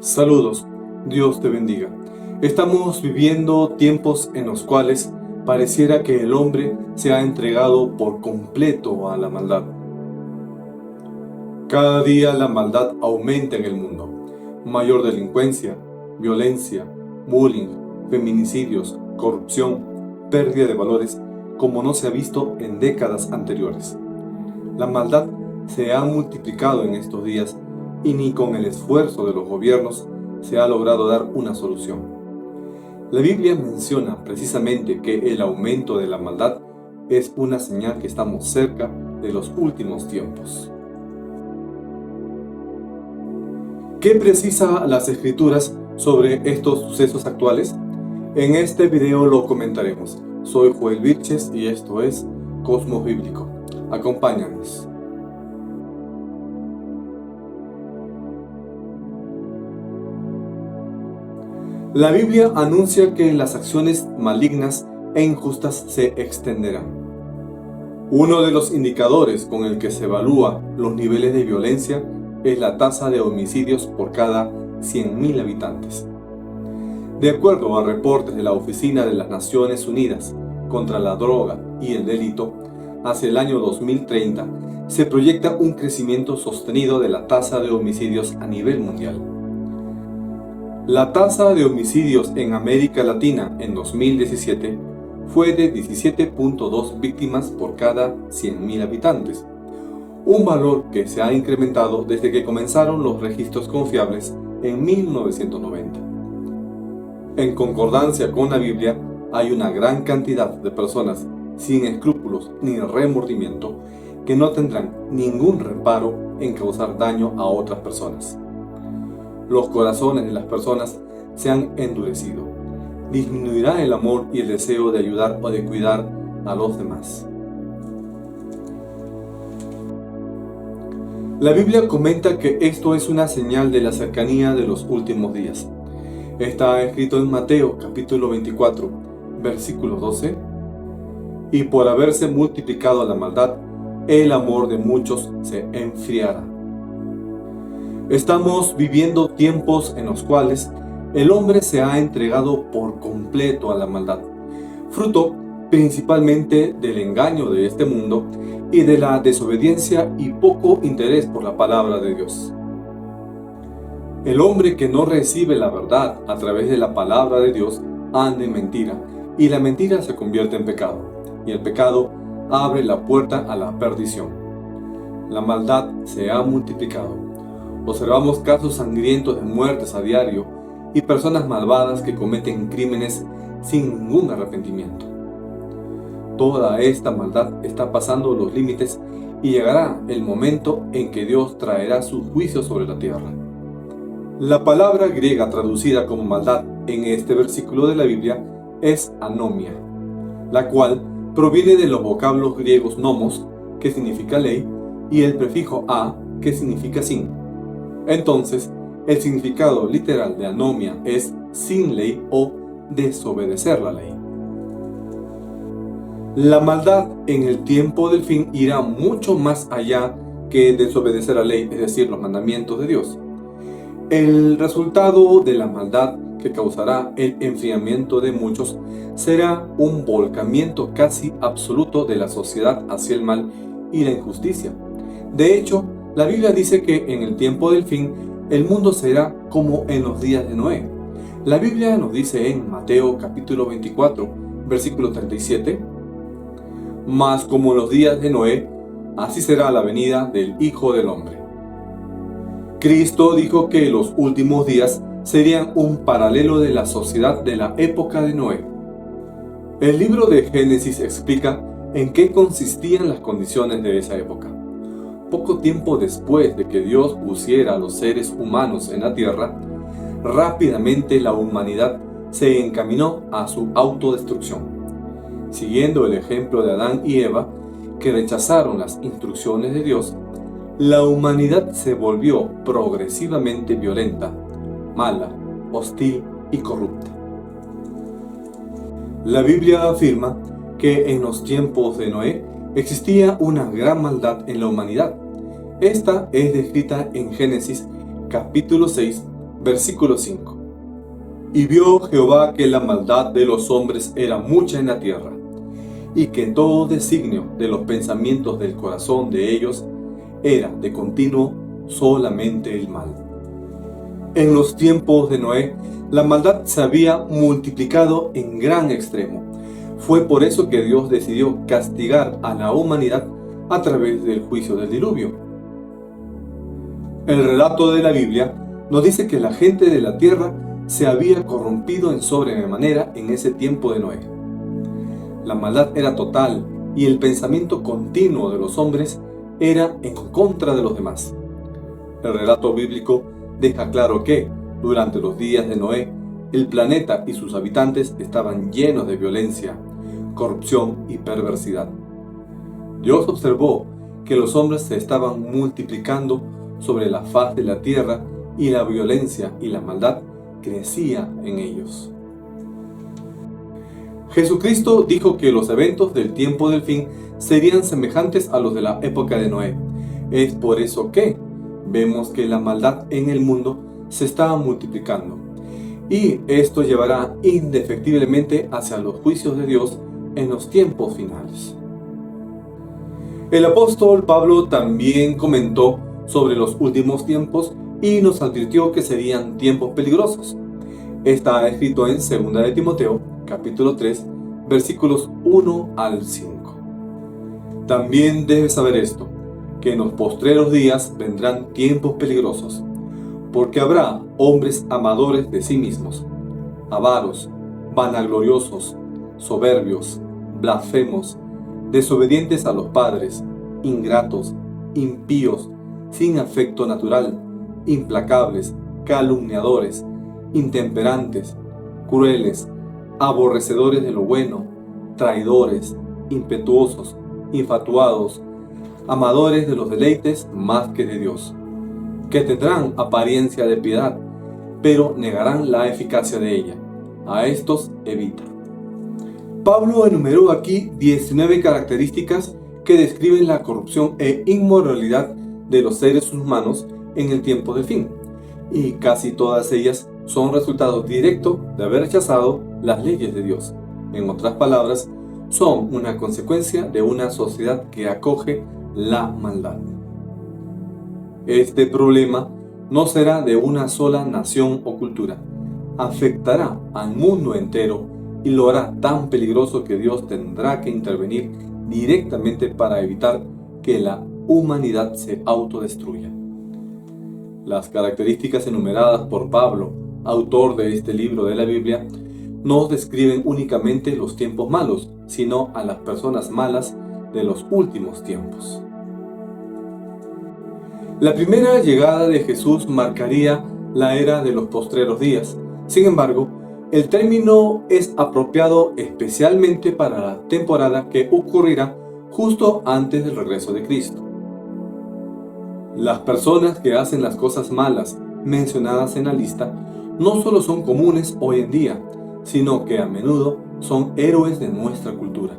Saludos, Dios te bendiga. Estamos viviendo tiempos en los cuales pareciera que el hombre se ha entregado por completo a la maldad. Cada día la maldad aumenta en el mundo. Mayor delincuencia, violencia, bullying, feminicidios, corrupción, pérdida de valores, como no se ha visto en décadas anteriores. La maldad se ha multiplicado en estos días y ni con el esfuerzo de los gobiernos se ha logrado dar una solución. La Biblia menciona precisamente que el aumento de la maldad es una señal que estamos cerca de los últimos tiempos. ¿Qué precisa las Escrituras sobre estos sucesos actuales? En este video lo comentaremos. Soy Joel Vilches y esto es Cosmos Bíblico. Acompáñanos. La Biblia anuncia que las acciones malignas e injustas se extenderán. Uno de los indicadores con el que se evalúa los niveles de violencia es la tasa de homicidios por cada 100.000 habitantes. De acuerdo a reportes de la Oficina de las Naciones Unidas contra la Droga y el Delito, hacia el año 2030 se proyecta un crecimiento sostenido de la tasa de homicidios a nivel mundial. La tasa de homicidios en América Latina en 2017 fue de 17.2 víctimas por cada 100.000 habitantes, un valor que se ha incrementado desde que comenzaron los registros confiables en 1990. En concordancia con la Biblia, hay una gran cantidad de personas sin escrúpulos ni remordimiento que no tendrán ningún reparo en causar daño a otras personas. Los corazones de las personas se han endurecido. Disminuirá el amor y el deseo de ayudar o de cuidar a los demás. La Biblia comenta que esto es una señal de la cercanía de los últimos días. Está escrito en Mateo capítulo 24, versículo 12. Y por haberse multiplicado la maldad, el amor de muchos se enfriará. Estamos viviendo tiempos en los cuales el hombre se ha entregado por completo a la maldad, fruto principalmente del engaño de este mundo y de la desobediencia y poco interés por la palabra de Dios. El hombre que no recibe la verdad a través de la palabra de Dios anda en mentira, y la mentira se convierte en pecado, y el pecado abre la puerta a la perdición. La maldad se ha multiplicado. Observamos casos sangrientos de muertes a diario y personas malvadas que cometen crímenes sin ningún arrepentimiento. Toda esta maldad está pasando los límites y llegará el momento en que Dios traerá su juicio sobre la tierra. La palabra griega traducida como maldad en este versículo de la Biblia es anomia, la cual proviene de los vocablos griegos nomos, que significa ley, y el prefijo a, que significa sin. Entonces, el significado literal de anomia es sin ley o desobedecer la ley. La maldad en el tiempo del fin irá mucho más allá que desobedecer la ley, es decir, los mandamientos de Dios. El resultado de la maldad que causará el enfriamiento de muchos será un volcamiento casi absoluto de la sociedad hacia el mal y la injusticia. De hecho, la Biblia dice que en el tiempo del fin el mundo será como en los días de Noé. La Biblia nos dice en Mateo capítulo 24, versículo 37, «Mas como en los días de Noé, así será la venida del Hijo del Hombre». Cristo dijo que los últimos días serían un paralelo de la sociedad de la época de Noé. El libro de Génesis explica en qué consistían las condiciones de esa época. Poco tiempo después de que Dios pusiera a los seres humanos en la tierra, rápidamente la humanidad se encaminó a su autodestrucción. Siguiendo el ejemplo de Adán y Eva, que rechazaron las instrucciones de Dios, la humanidad se volvió progresivamente violenta, mala, hostil y corrupta. La Biblia afirma que en los tiempos de Noé existía una gran maldad en la humanidad. Esta es descrita en Génesis capítulo 6, versículo 5. Y vio Jehová que la maldad de los hombres era mucha en la tierra, y que todo designio de los pensamientos del corazón de ellos era de continuo solamente el mal. En los tiempos de Noé, la maldad se había multiplicado en gran extremo. Fue por eso que Dios decidió castigar a la humanidad a través del juicio del diluvio. El relato de la Biblia nos dice que la gente de la tierra se había corrompido en sobremanera en ese tiempo de Noé. La maldad era total y el pensamiento continuo de los hombres era en contra de los demás. El relato bíblico deja claro que, durante los días de Noé, el planeta y sus habitantes estaban llenos de violencia, corrupción y perversidad. Dios observó que los hombres se estaban multiplicando sobre la faz de la tierra y la violencia y la maldad crecía en ellos. Jesucristo dijo que los eventos del tiempo del fin serían semejantes a los de la época de Noé. Es por eso que vemos que la maldad en el mundo se está multiplicando, y esto llevará indefectiblemente hacia los juicios de Dios en los tiempos finales. El apóstol Pablo también comentó sobre los últimos tiempos y nos advirtió que serían tiempos peligrosos. Está escrito en 2 de Timoteo, capítulo 3, versículos 1 al 5. También debes saber esto, que en los postreros días vendrán tiempos peligrosos, porque habrá hombres amadores de sí mismos, avaros, vanagloriosos, soberbios, blasfemos, desobedientes a los padres, ingratos, impíos, sin afecto natural, implacables, calumniadores, intemperantes, crueles, aborrecedores de lo bueno, traidores, impetuosos, infatuados, amadores de los deleites más que de Dios, que tendrán apariencia de piedad, pero negarán la eficacia de ella. A estos evita. Pablo enumeró aquí 19 características que describen la corrupción e inmoralidad de los seres humanos en el tiempo del fin, y casi todas ellas son resultado directo de haber rechazado las leyes de Dios. En otras palabras, son una consecuencia de una sociedad que acoge la maldad. Este problema no será de una sola nación o cultura, afectará al mundo entero y lo hará tan peligroso que Dios tendrá que intervenir directamente para evitar que la humanidad se autodestruya. Las características enumeradas por Pablo, autor de este libro de la Biblia, no describen únicamente los tiempos malos, sino a las personas malas de los últimos tiempos. La primera llegada de Jesús marcaría la era de los postreros días. Sin embargo, el término es apropiado especialmente para la temporada que ocurrirá justo antes del regreso de Cristo. Las personas que hacen las cosas malas mencionadas en la lista no solo son comunes hoy en día, sino que a menudo son héroes de nuestra cultura.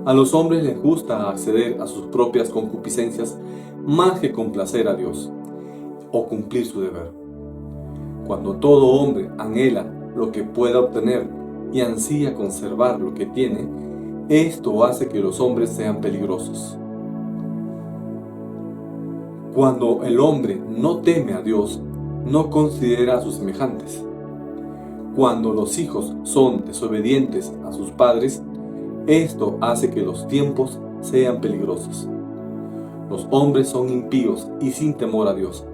A los hombres les gusta acceder a sus propias concupiscencias más que complacer a Dios o cumplir su deber. Cuando todo hombre anhela lo que pueda obtener y ansía conservar lo que tiene, esto hace que los hombres sean peligrosos. Cuando el hombre no teme a Dios, no considera a sus semejantes. Cuando los hijos son desobedientes a sus padres, esto hace que los tiempos sean peligrosos. Los hombres son impíos y sin temor a Dios,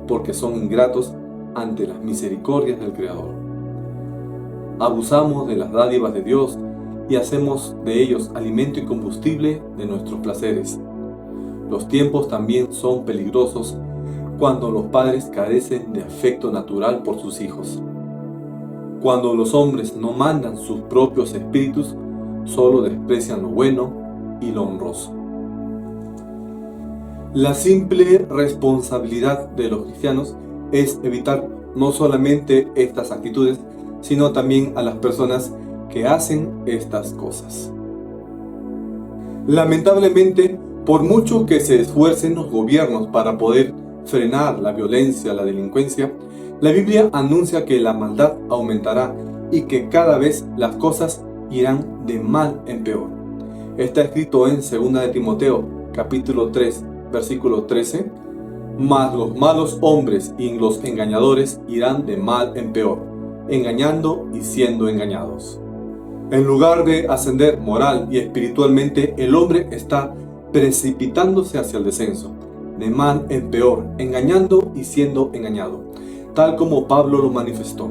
porque son ingratos ante las misericordias del Creador. Abusamos de las dádivas de Dios y hacemos de ellos alimento y combustible de nuestros placeres. Los tiempos también son peligrosos cuando los padres carecen de afecto natural por sus hijos. Cuando los hombres no mandan sus propios espíritus, solo desprecian lo bueno y lo honroso. La simple responsabilidad de los cristianos es evitar no solamente estas actitudes, sino también a las personas que hacen estas cosas. Lamentablemente, por mucho que se esfuercen los gobiernos para poder frenar la violencia, la delincuencia, La Biblia anuncia que la maldad aumentará y que cada vez las cosas irán de mal en peor. Está escrito en 2 de Timoteo, capítulo 3, versículo 13. Mas los malos hombres y los engañadores irán de mal en peor, engañando y siendo engañados. En lugar de ascender moral y espiritualmente, el hombre está precipitándose hacia el descenso, de mal en peor, engañando y siendo engañado, tal como Pablo lo manifestó.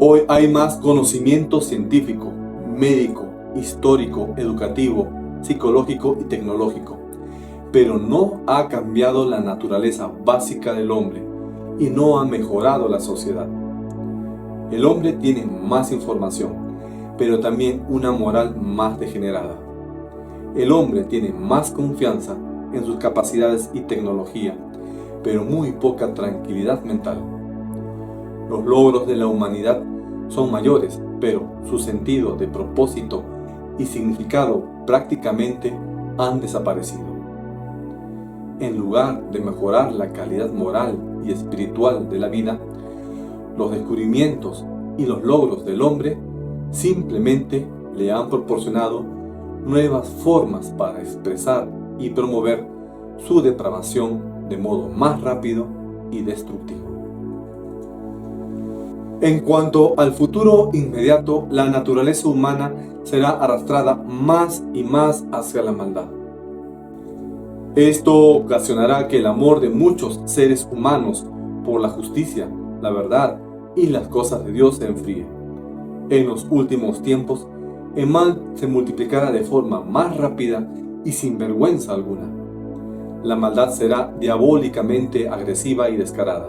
Hoy hay más conocimiento científico, médico, histórico, educativo, psicológico y tecnológico, pero no ha cambiado la naturaleza básica del hombre y no ha mejorado la sociedad. El hombre tiene más información, pero también una moral más degenerada. El hombre tiene más confianza en sus capacidades y tecnología, pero muy poca tranquilidad mental. Los logros de la humanidad son mayores, pero su sentido de propósito y significado prácticamente han desaparecido. En lugar de mejorar la calidad moral y espiritual de la vida, los descubrimientos y los logros del hombre simplemente le han proporcionado nuevas formas para expresar y promover su depravación de modo más rápido y destructivo. En cuanto al futuro inmediato, la naturaleza humana será arrastrada más y más hacia la maldad. Esto ocasionará que el amor de muchos seres humanos por la justicia, la verdad y las cosas de Dios se enfríe. En los últimos tiempos, el mal se multiplicará de forma más rápida y sin vergüenza alguna. La maldad será diabólicamente agresiva y descarada.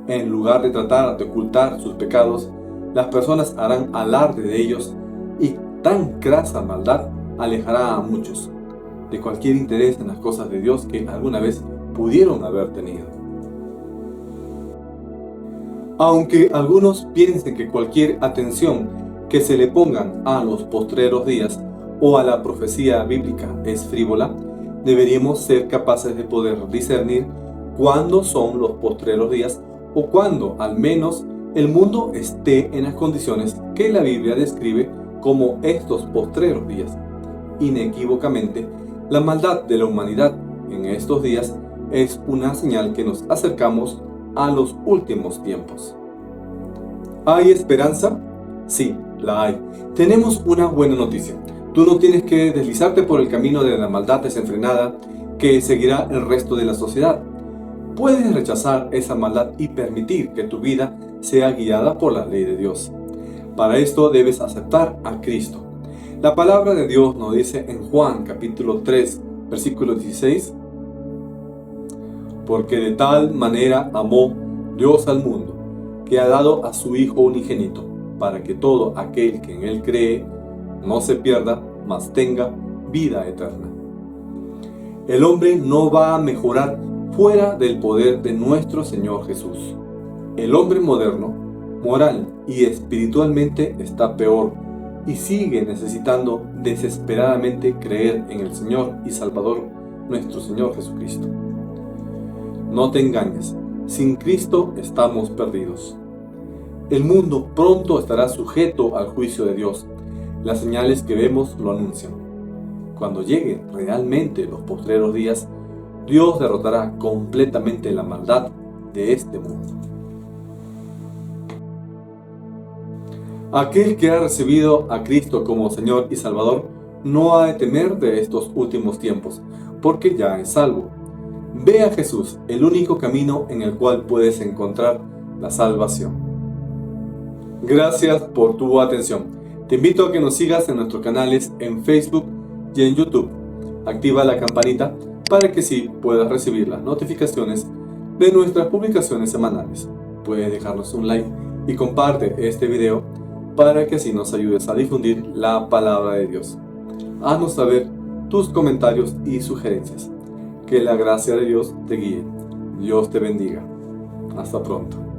En lugar de tratar de ocultar sus pecados, las personas harán alarde de ellos y tan crasa maldad alejará a muchos de cualquier interés en las cosas de Dios que alguna vez pudieron haber tenido. Aunque algunos piensen que cualquier atención que se le pongan a los postreros días o a la profecía bíblica es frívola, deberíamos ser capaces de poder discernir cuándo son los postreros días o cuándo, al menos, el mundo esté en las condiciones que la Biblia describe como estos postreros días. Inequívocamente, la maldad de la humanidad en estos días es una señal que nos acercamos a los últimos tiempos. ¿Hay esperanza? Sí, la hay. Tenemos una buena noticia. Tú no tienes que deslizarte por el camino de la maldad desenfrenada que seguirá el resto de la sociedad. Puedes rechazar esa maldad y permitir que tu vida sea guiada por la ley de Dios. Para esto debes aceptar a Cristo. La palabra de Dios nos dice en Juan capítulo 3, versículo 16, porque de tal manera amó Dios al mundo, que ha dado a su Hijo unigénito, para que todo aquel que en Él cree no se pierda, mas tenga vida eterna. El hombre no va a mejorar fuera del poder de nuestro Señor Jesús. El hombre moderno, moral y espiritualmente está peor y sigue necesitando desesperadamente creer en el Señor y Salvador, nuestro Señor Jesucristo. No te engañes, sin Cristo estamos perdidos. El mundo pronto estará sujeto al juicio de Dios. Las señales que vemos lo anuncian. Cuando lleguen realmente los postreros días, Dios derrotará completamente la maldad de este mundo. Aquel que ha recibido a Cristo como Señor y Salvador no ha de temer de estos últimos tiempos, porque ya es salvo. Ve a Jesús, el único camino en el cual puedes encontrar la salvación. Gracias por tu atención. Te invito a que nos sigas en nuestros canales en Facebook y en YouTube. Activa la campanita para que sí puedas recibir las notificaciones de nuestras publicaciones semanales. Puedes dejarnos un like y comparte este video para que así nos ayudes a difundir la palabra de Dios. Haznos saber tus comentarios y sugerencias. Que la gracia de Dios te guíe. Dios te bendiga. Hasta pronto.